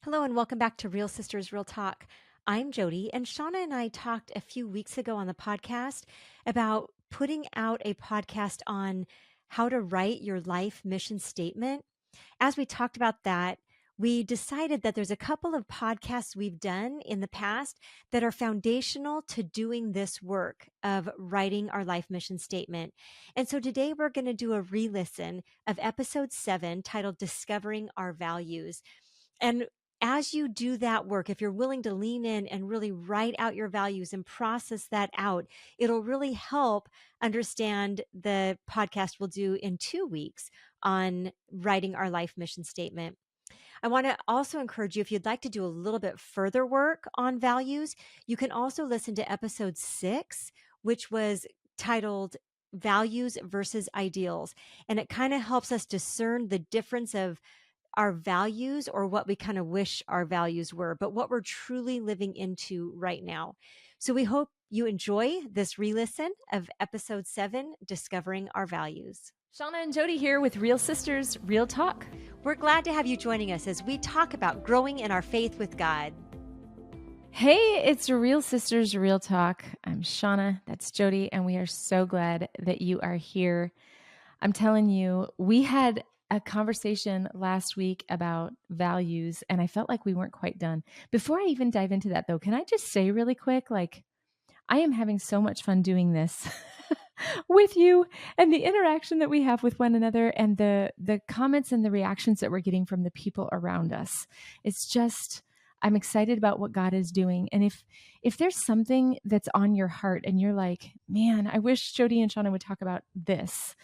Hello and welcome back to Real Sisters Real Talk. I'm Jody, and Shauna and I talked a few weeks ago on the podcast about putting out a podcast on how to write your life mission statement. As we talked about that, we decided that there's a couple of podcasts we've done in the past that are foundational to doing this work of writing our life mission statement. And so today we're going to do a re-listen of episode 7 titled Discovering Our Values. And as you do that work, if you're willing to lean in and really write out your values and process that out, it'll really help understand the podcast we'll do in 2 weeks on writing our life mission statement. I want to also encourage you, if you'd like to do a little bit further work on values, you can also listen to episode 6, which was titled Values versus Ideals. And it kind of helps us discern the difference of our values or what we kind of wish our values were, but what we're truly living into right now. So we hope you enjoy this re-listen of episode 7, Discovering Our Values. Shauna and Jody here with Real Sisters Real Talk. We're glad to have you joining us as we talk about growing in our faith with God. Hey, it's Real Sisters Real Talk. I'm Shauna, that's Jody, and we are so glad that you are here. I'm telling you, we had a conversation last week about values, and I felt like we weren't quite done. Before I even dive into that, though, can I just say really quick, I am having so much fun doing this with you and the interaction that we have with one another and the comments and the reactions that we're getting from the people around us. It's just, I'm excited about what God is doing. And if there's something that's on your heart and you're like, man, I wish Jody and Shauna would talk about this,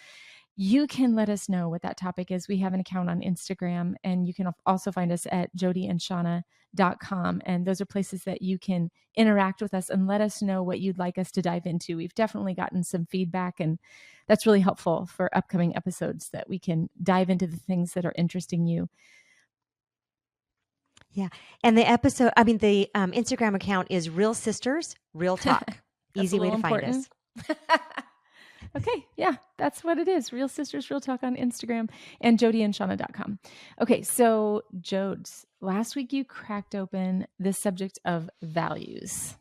you can let us know what that topic is. We have an account on Instagram, and you can also find us at jodyandshauna.com. And those are places that you can interact with us and let us know what you'd like us to dive into. We've definitely gotten some feedback, and that's really helpful for upcoming episodes, that we can dive into the things that are interesting you. Yeah. And the Instagram account is Real Sisters Real Talk. Easy way to find us. Okay. Yeah, that's what it is. Real Sisters Real Talk on Instagram and jodyandshauna.com. Okay. So Jodes, last week you cracked open the subject of values.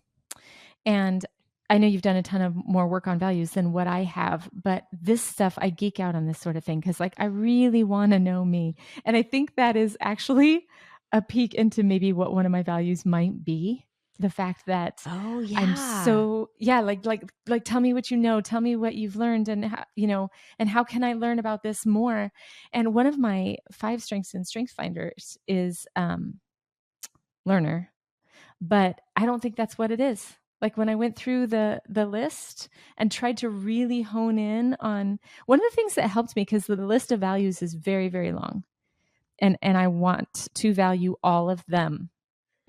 And I know you've done a ton of more work on values than what I have, but this stuff, I geek out on this sort of thing because I really want to know me. And I think that is actually a peek into maybe what one of my values might be. The fact that I'm so, tell me what you know, tell me what you've learned, and and how can I learn about this more? And one of my 5 strengths in Strength Finders is learner, but I don't think that's what it is. When I went through the list and tried to really hone in on one of the things that helped me, because the list of values is very, very long, and I want to value all of them.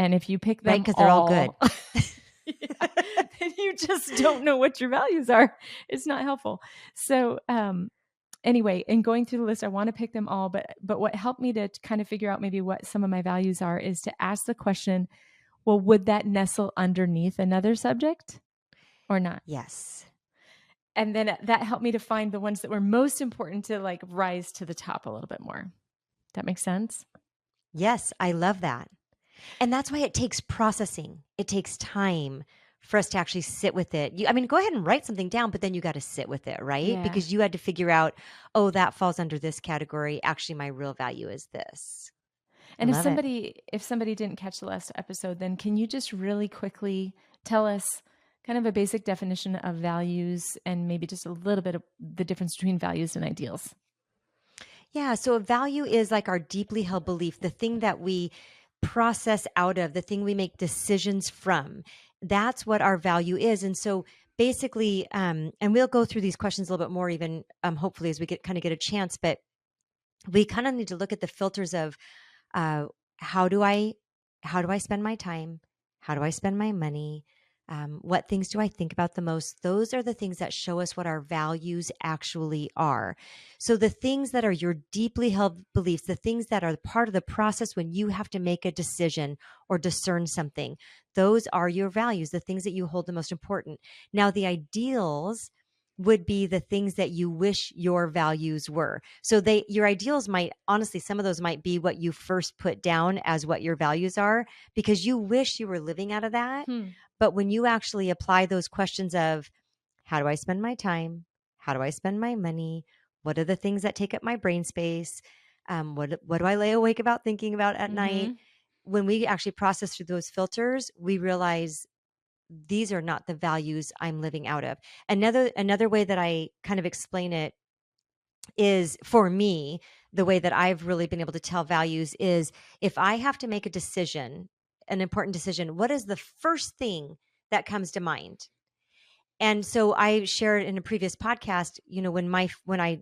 And if you pick them right, because they're all good, then you just don't know what your values are. It's not helpful. So anyway, in going through the list, I want to pick them all. But what helped me to kind of figure out maybe what some of my values are is to ask the question, well, would that nestle underneath another subject or not? Yes. And then that helped me to find the ones that were most important to rise to the top a little bit more. That makes sense? Yes, I love that. And that's why it takes processing. It takes time for us to actually sit with it. Go ahead and write something down, but then you got to sit with it, right? Yeah. Because you had to figure out, oh, that falls under this category. Actually, my real value is this. And if somebody didn't catch the last episode, then can you just really quickly tell us kind of a basic definition of values and maybe just a little bit of the difference between values and ideals? Yeah. So a value is like our deeply held belief, the thing that we process out of, the thing we make decisions from. That's what our value is. And so basically, and we'll go through these questions a little bit more, even hopefully as we get a chance, but we kind of need to look at the filters of how do I spend my time? How do I spend my money? What things do I think about the most? Those are the things that show us what our values actually are. So the things that are your deeply held beliefs, the things that are part of the process when you have to make a decision or discern something, those are your values, the things that you hold the most important. Now, the ideals, would be the things that you wish your values were. So your ideals might, honestly, some of those might be what you first put down as what your values are, because you wish you were living out of that. But when you actually apply those questions of, how do I spend my time? How do I spend my money? What are the things that take up my brain space? What do I lay awake about thinking about at night? When we actually process through those filters, we realize these are not the values I'm living out of. Another way that I kind of explain it is, for me, the way that I've really been able to tell values is, if I have to make a decision, an important decision, what is the first thing that comes to mind? And so I shared in a previous podcast, when I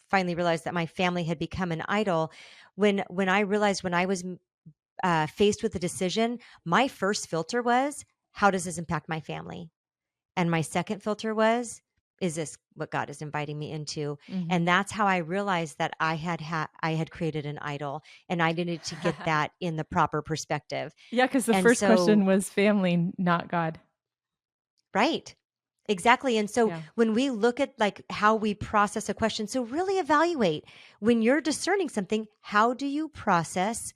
finally realized that my family had become an idol, when I realized, when I was faced with a decision, my first filter was, how does this impact my family? And my second filter was, is this what God is inviting me into? And that's how I realized that I had created an idol, and I needed to get that in the proper perspective. Yeah, because the first question was family, not God. Right. Exactly. And so when we look at like how we process a question, so really evaluate, when you're discerning something, how do you process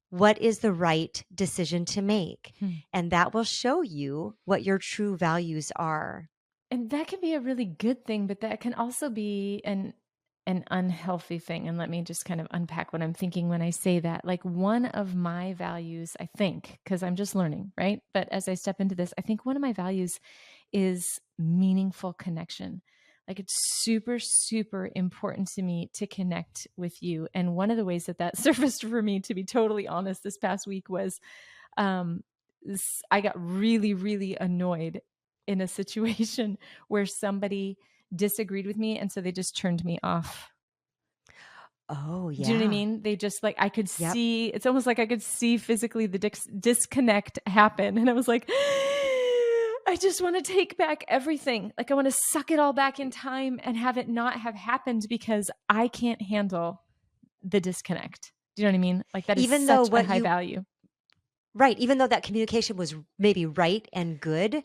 what is the right decision to make? And that will show you what your true values are. And that can be a really good thing, but that can also be an unhealthy thing. And let me just kind of unpack what I'm thinking when I say that. Like, one of my values, I think, because I'm just learning, right? But as I step into this, I think one of my values is meaningful connection. Like, it's super, super important to me to connect with you. And one of the ways that surfaced for me, to be totally honest, this past week was I got really, really annoyed in a situation where somebody disagreed with me, and so they just turned me off. Oh, yeah. Do you know what I mean? They just, like, I could see, it's almost like I could see physically the disconnect happen. And I was like, I just want to take back everything. Like, I want to suck it all back in time and have it not have happened, because I can't handle the disconnect. Do you know what I mean? Like, that is such a high value. Right. Even though that communication was maybe right and good,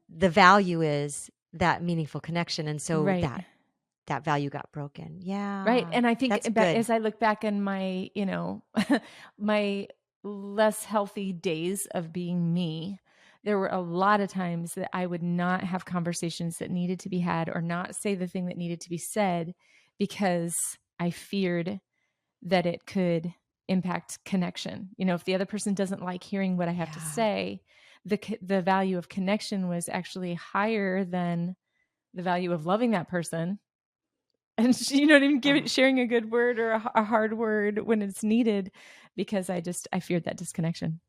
the value is that meaningful connection. And so that value got broken. Yeah. Right. And I think as I look back in my, my less healthy days of being me, there were a lot of times that I would not have conversations that needed to be had, or not say the thing that needed to be said, because I feared that it could impact connection. If the other person doesn't like hearing what I have to say, the value of connection was actually higher than the value of loving that person. And sharing a good word or a hard word when it's needed, because I feared that disconnection.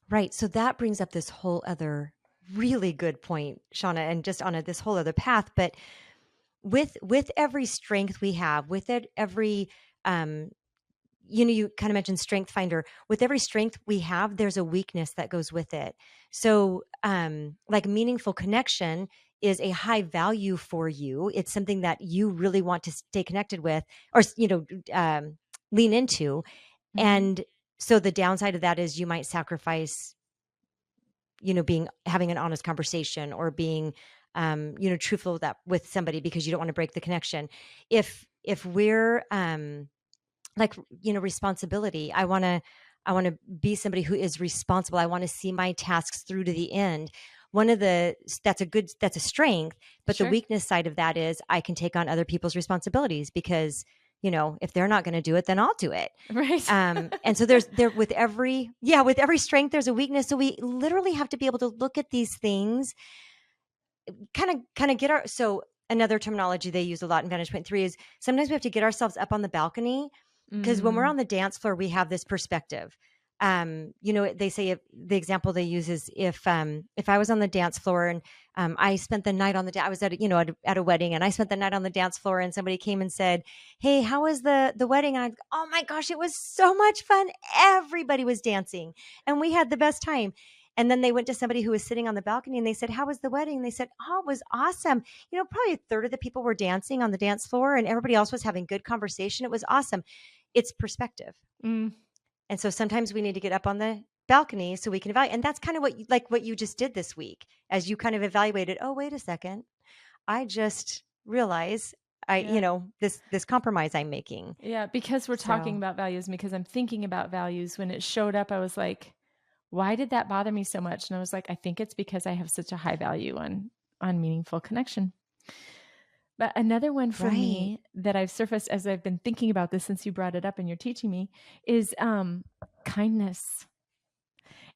Right. So that brings up this whole other really good point, Shauna, and just on this whole other path. But with every strength we have, with every you kind of mentioned Strength Finder. With every strength we have, there's a weakness that goes with it. So like, meaningful connection is a high value for you. It's something that you really want to stay connected with, or, lean into. And so the downside of that is you might sacrifice, having an honest conversation, or being, truthful with somebody, because you don't want to break the connection. If we're, responsibility, I want to be somebody who is responsible. I want to see my tasks through to the end. That's a strength, but the weakness side of that is I can take on other people's responsibilities, because, if they're not going to do it, then I'll do it. Right. And so with every strength, there's a weakness. So we literally have to be able to look at these things, kind of so another terminology they use a lot in Vantage Point 3 is, sometimes we have to get ourselves up on the balcony, because when we're on the dance floor, we have this perspective. They say, the example they use is, if I was on the dance floor and I spent the night on I was at a wedding, and I spent the night on the dance floor, and somebody came and said, "Hey, how was the wedding?" And I'd go, "Oh my gosh, it was so much fun. Everybody was dancing and we had the best time." And then they went to somebody who was sitting on the balcony, and they said, "How was the wedding?" And they said, "Oh, it was awesome. Probably a third of the people were dancing on the dance floor, and everybody else was having good conversation. It was awesome." It's perspective. And so sometimes we need to get up on the balcony so we can evaluate. And that's kind of what you just did this week, as you kind of evaluated, oh, wait a second. I just realize Yeah. this compromise I'm making. Yeah, because we're talking So, about values, because I'm thinking about values. When it showed up, I was like, why did that bother me so much? And I was like, I think it's because I have such a high value on meaningful connection. But another one for right. me that I've surfaced as I've been thinking about this since you brought it up and you're teaching me is kindness.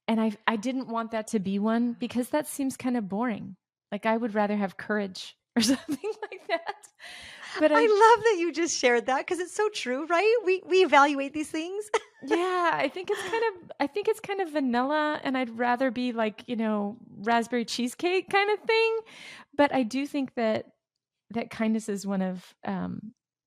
And I didn't want that to be one because that seems kind of boring. Like I would rather have courage or something like that. But I love that you just shared that because it's so true, right? We evaluate these things. yeah, I think it's kind of vanilla and I'd rather be like, raspberry cheesecake kind of thing. But I do think that kindness is one of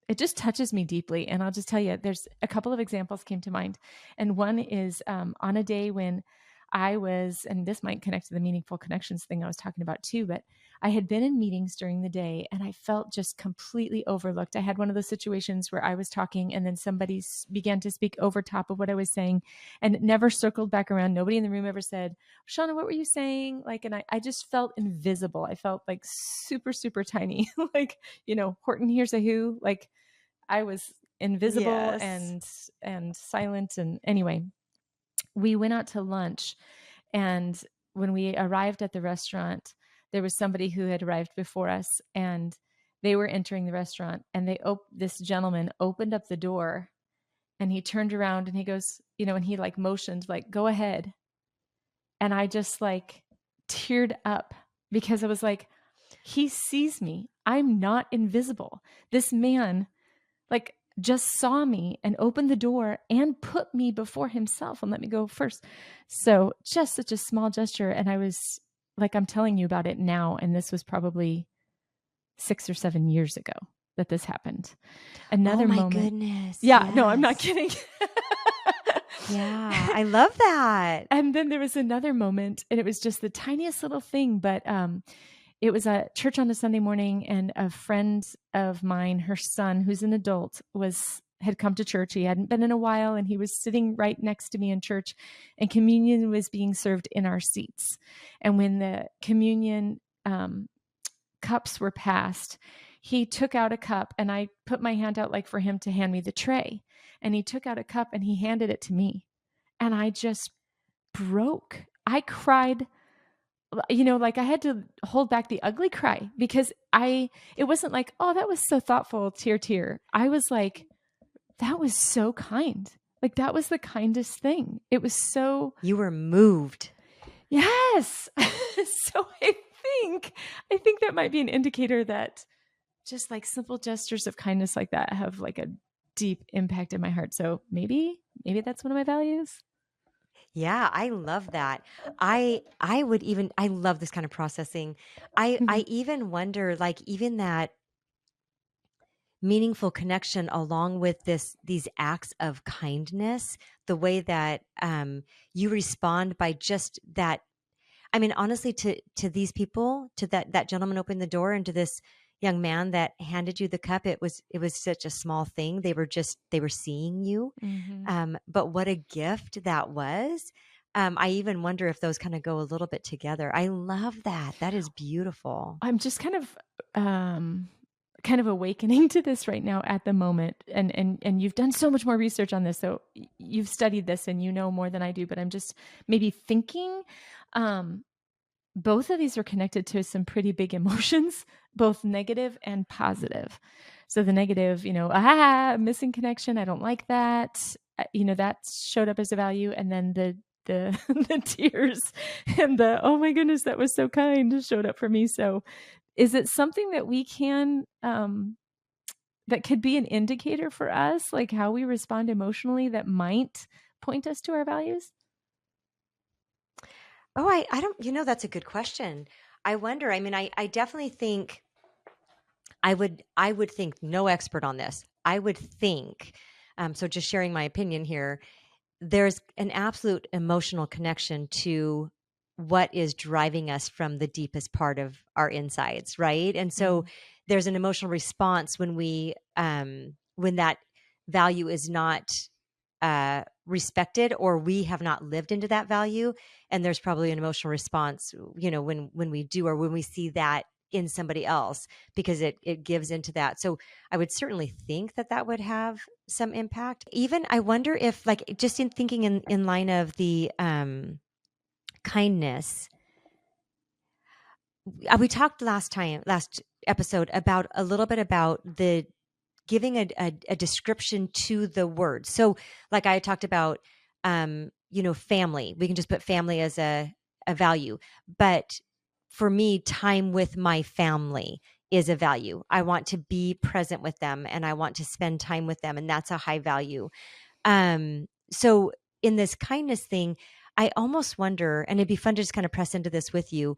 it just touches me deeply. And I'll just tell you, there's a couple of examples came to mind. And one is on a day when I was, and this might connect to the meaningful connections thing I was talking about too, but I had been in meetings during the day and I felt just completely overlooked. I had one of those situations where I was talking and then somebody began to speak over top of what I was saying and it never circled back around. Nobody in the room ever said, Shauna, what were you saying? Like, and I just felt invisible. I felt like super, super tiny, like, Horton Hears a Who, like I was invisible Yes. and silent. And anyway, we went out to lunch and when we arrived at the restaurant, there was somebody who had arrived before us and they were entering the restaurant and this gentleman opened up the door and he turned around and he goes, and he like motioned like, go ahead. And I just like teared up because I was like, he sees me. I'm not invisible. This man like just saw me and opened the door and put me before himself and let me go first. So just such a small gesture. And I was like, I'm telling you about it now. And this was probably 6 or 7 years ago that this happened. Oh Another my moment. goodness. Yeah, no, I'm not Yes. kidding. Yeah, I love that. And then there was another moment, and it was just the tiniest little thing, but it was a church on a Sunday morning, and a friend of mine, her son, who's an adult, had come to church. He hadn't been in a while, and he was sitting right next to me in church, and communion was being served in our seats. And when the communion cups were passed, he took out a cup, and I put my hand out like for him to hand me the tray. And he took out a cup and he handed it to me. And I just broke. I cried, like I had to hold back the ugly cry because it wasn't like, oh, that was so thoughtful, tear, tear. I was like, that was so kind. Like that was the kindest thing. It was so, You were moved. yes. So I think that might be an indicator that just like simple gestures of kindness like that have like a deep impact in my heart. So maybe that's one of my values. Yeah, I love that. I love this kind of processing. I even wonder like even that meaningful connection along with these acts of kindness, the way that you respond by just that. I mean, honestly, to these people, to that gentleman opened the door, and to this young man that handed you the cup, it was such a small thing. They were seeing you, Mm-hmm. but what a gift that was. I even wonder if those kind of go a little bit together. I love that. That is beautiful. I'm just kind of awakening to this right now at the moment, and you've done so much more research on this, so you've studied this and you know more than I do, but I'm just maybe thinking both of these are connected to some pretty big emotions, both negative and positive. So the negative, missing connection, I don't like that. That showed up as a value, and then the the tears and the oh my goodness, that was so kind showed up for me. So is it something that we can that could be an indicator for us, like how we respond emotionally that might point us to our values? Oh, I don't, that's a good question. I wonder. I mean, I definitely think I would think, no expert on this. I would think, so just sharing my opinion here, there's an absolute emotional connection to what is driving us from the deepest part of our insides, right? And so Mm. there's an emotional response when that value is not respected, or we have not lived into that value, and there's probably an emotional response, when we do, or when we see that in somebody else, because it gives into that. So I would certainly think that that would have some impact. Even I wonder if, like, just in thinking in line of the kindness, we talked last episode about a little bit about the giving a description to the word. So like I talked about, family, we can just put family as a value. But for me, time with my family is a value. I want to be present with them and I want to spend time with them. And that's a high value. So in this kindness thing, I almost wonder, and it'd be fun to just kind of press into this with you,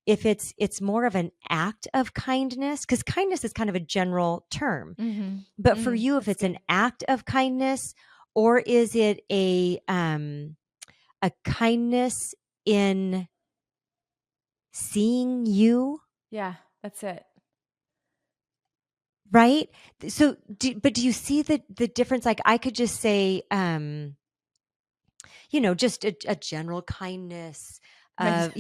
if it's more of an act of kindness, because kindness is kind of a general term. Mm-hmm. But for you, if it's an act of kindness, or is it a kindness in seeing you? Yeah, that's it. Right? So, but do you see the difference? Like, I could just say, just a general kindness, Right.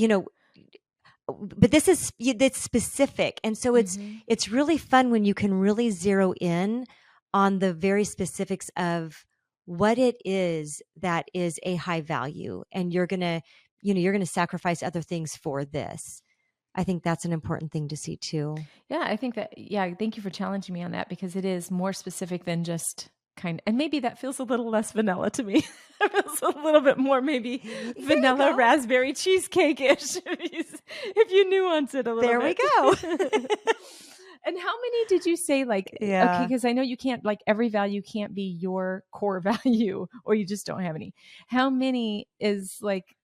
but this is it's specific, and so it's really fun when you can really zero in on the very specifics of what it is that is a high value, and you're gonna sacrifice other things for this. I think that's an important thing to see too. Yeah, I think that, thank you for challenging me on that, because it is more specific than just kind, and maybe that feels a little less vanilla to me. It feels a little bit more maybe vanilla raspberry cheesecake-ish if you nuance it a little bit. There we go. And how many did you say, like, okay, because I know you can't, like, every value can't be your core value, or you just don't have any. How many is like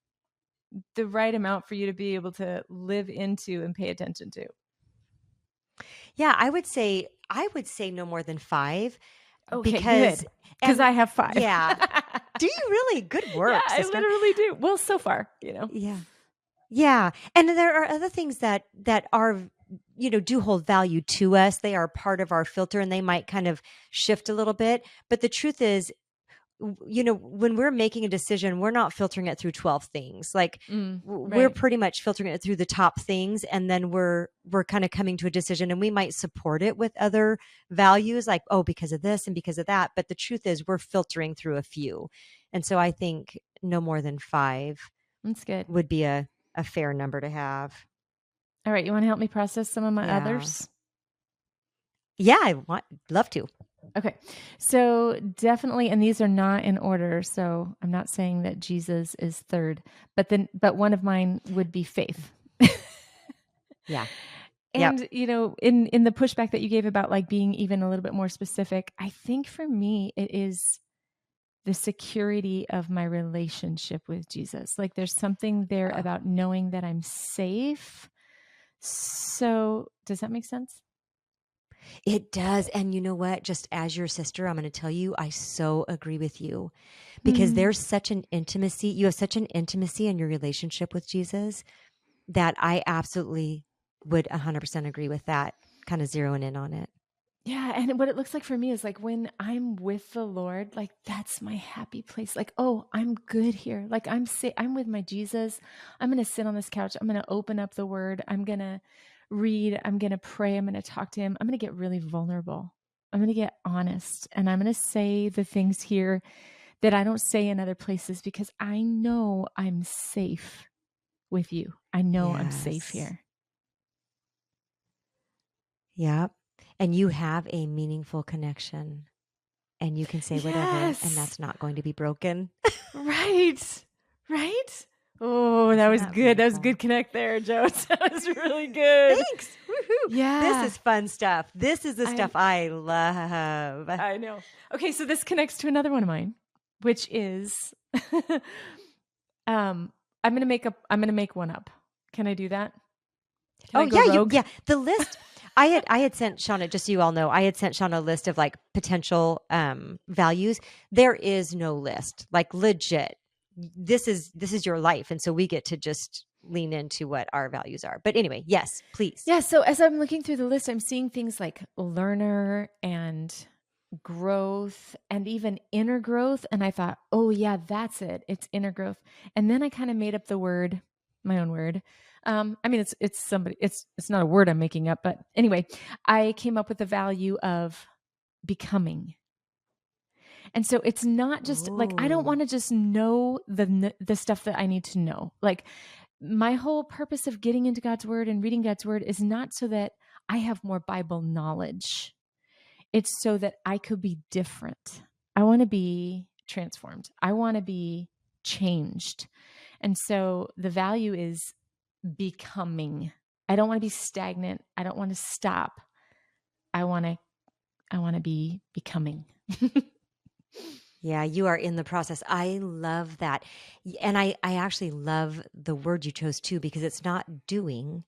the right amount for you to be able to live into and pay attention to? Yeah, I would say no more than 5. Okay, because I have 5. Yeah. Do you really? Good work, Yeah, sister. I literally do. Well, so far, Yeah. Yeah. And there are other things that are, do hold value to us. They are part of our filter and they might kind of shift a little bit. But the truth is, when we're making a decision, we're not filtering it through 12 things. Like we're pretty much filtering it through the top things. And then we're kind of coming to a decision, and we might support it with other values like, oh, because of this and because of that. But the truth is we're filtering through a few. And so I think no more than 5 That's good. would be a fair number to have. All right. You want to help me process some of my others? Yeah, love to. Okay. So definitely, and these are not in order, so I'm not saying that Jesus is third, but one of mine would be faith. Yeah. And, in the pushback that you gave about like being even a little bit more specific, I think for me, it is the security of my relationship with Jesus. Like there's something there about knowing that I'm safe. So does that make sense? It does. And you know what? Just as your sister, I'm going to tell you, I so agree with you, because there's such an intimacy. You have such an intimacy in your relationship with Jesus that I absolutely would 100% agree with that, kind of zeroing in on it. Yeah. And what it looks like for me is like when I'm with the Lord, like that's my happy place. Like, oh, I'm good here. Like I'm with my Jesus. I'm going to sit on this couch. I'm going to open up the word. I'm going to read. I'm going to pray. I'm going to talk to him. I'm going to get really vulnerable. I'm going to get honest. And I'm going to say the things here that I don't say in other places, because I know I'm safe with you. I know I'm safe here. Yep. And you have a meaningful connection, and you can say whatever, and that's not going to be broken. Right. Right. Oh, that was good. Beautiful. That was good connect there, Joe. That was really good. Thanks. Woohoo. Yeah. This is fun stuff. This is the stuff I love. I know. Okay, so this connects to another one of mine, which is I'm gonna make one up. Can I do that? Yeah. The list. I had sent Shauna, just so you all know, I had sent Shauna a list of like potential values. There is no list. Like legit. This is your life. And so we get to just lean into what our values are. But anyway, yes, please. Yeah. So as I'm looking through the list, I'm seeing things like learner and growth and even inner growth. And I thought, oh yeah, that's it. It's inner growth. And then I kind of made up the word my own word. I mean, it's not a word I'm making up, but anyway, I came up with the value of becoming. And so it's not just like, I don't Ooh. want to just know the stuff that I need to know. Like, my whole purpose of getting into God's word and reading God's word is not so that I have more Bible knowledge. It's so that I could be different. I want to be transformed. I want to be changed. And so the value is becoming. I don't want to be stagnant. I don't want to stop. I want to be becoming. Yeah, you are in the process. I love that. And I actually love the word you chose too, because it's not doing,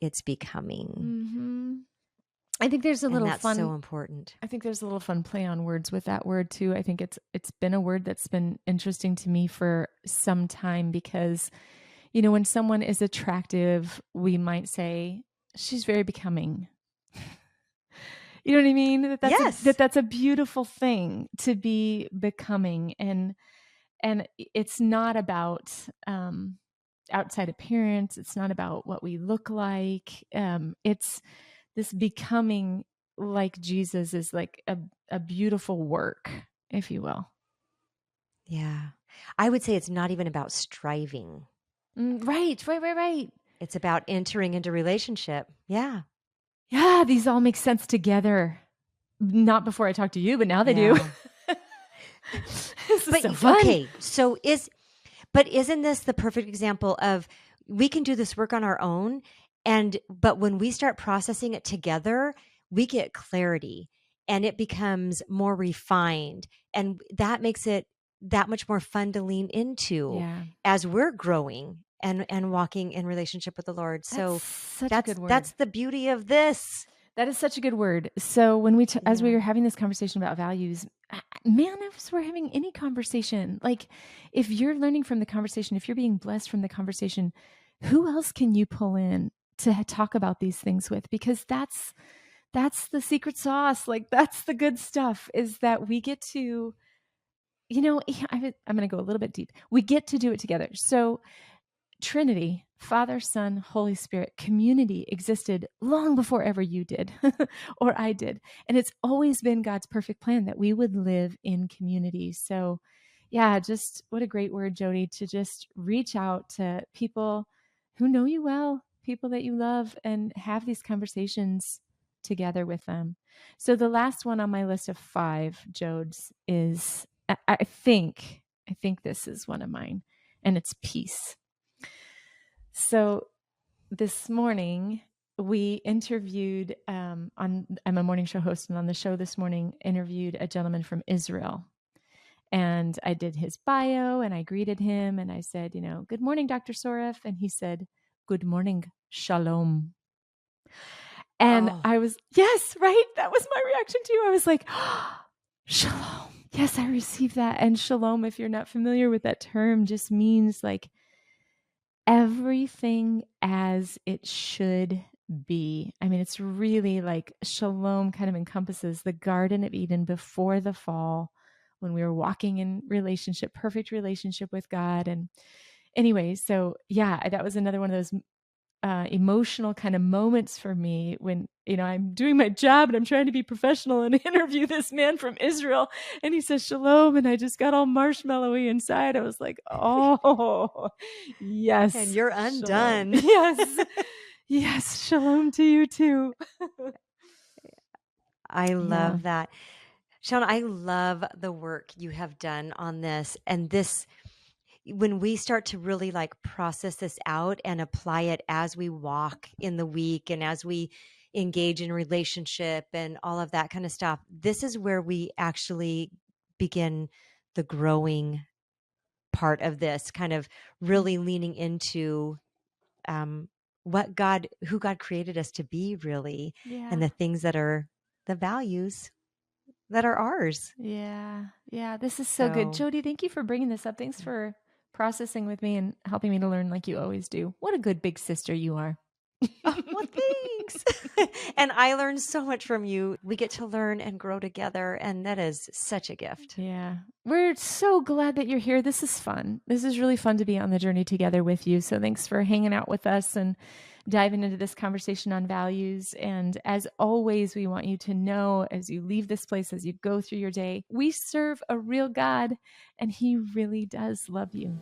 it's becoming. Mm-hmm. I think there's a And little that's fun. so important. I think there's a little fun play on words with that word too. I think it's been a word that's been interesting to me for some time because, when someone is attractive, we might say she's very becoming. You know what I mean? Yes. That's a beautiful thing to be becoming, and it's not about outside appearance. It's not about what we look like. It's this becoming like Jesus is like a beautiful work, if you will. Yeah. I would say it's not even about striving. Right. It's about entering into relationship. Yeah. Yeah, these all make sense together. Not before I talked to you, but now they do. Yeah. This is so fun. Okay, but isn't this the perfect example of we can do this work on our own, but when we start processing it together, we get clarity and it becomes more refined, and that makes it that much more fun to lean into Yeah. as we're growing and walking in relationship with the Lord. So Such a good word. that's the beauty of this. That is such a good word. So when as we Yeah. were having this conversation about values, man, if we're having any conversation, like if you're learning from the conversation, if you're being blessed from the conversation, who else can you pull in to talk about these things with? Because that's the secret sauce. Like that's the good stuff, is that we get to, I'm going to go a little bit deep. We get to do it together. So Trinity, Father, Son, Holy Spirit, community existed long before ever you did or I did. And it's always been God's perfect plan that we would live in community. So, yeah, just what a great word, Jody, to just reach out to people who know you well, people that you love, and have these conversations together with them. So, the last one on my list of 5, Jodes, is I think this is one of mine, and it's peace. So this morning we interviewed I'm a morning show host, and on the show this morning interviewed a gentleman from Israel. And I did his bio and I greeted him and I said, good morning, Dr. Soref. And he said, good morning, shalom. And I was, yes, right. That was my reaction to you. I was like, oh, shalom. Yes, I received that. And shalom, if you're not familiar with that term, just means like everything as it should be. I mean, it's really like shalom kind of encompasses the Garden of Eden before the fall, when we were walking in relationship, perfect relationship with God. And anyway, so yeah, that was another one of those emotional kind of moments for me when, I'm doing my job and I'm trying to be professional and interview this man from Israel. And he says, shalom. And I just got all marshmallowy inside. I was like, oh, yes. And you're undone. Yes. Yes. Shalom to you too. I love that. Shauna, I love the work you have done on this. And this, when we start to really like process this out and apply it as we walk in the week and as we engage in relationship and all of that kind of stuff, this is where we actually begin the growing part of this, kind of really leaning into who God created us to be, really, and the things that are the values that are ours. Yeah. This is so good. Jody, thank you for bringing this up. Thanks for processing with me and helping me to learn like you always do. What a good big sister you are. Oh, well, Thanks. And I learned so much from you. We get to learn and grow together, and that is such a gift. Yeah. We're so glad that you're here. This is fun. This is really fun to be on the journey together with you. So thanks for hanging out with us and diving into this conversation on values. And as always, we want you to know as you leave this place, as you go through your day, we serve a real God, and He really does love you.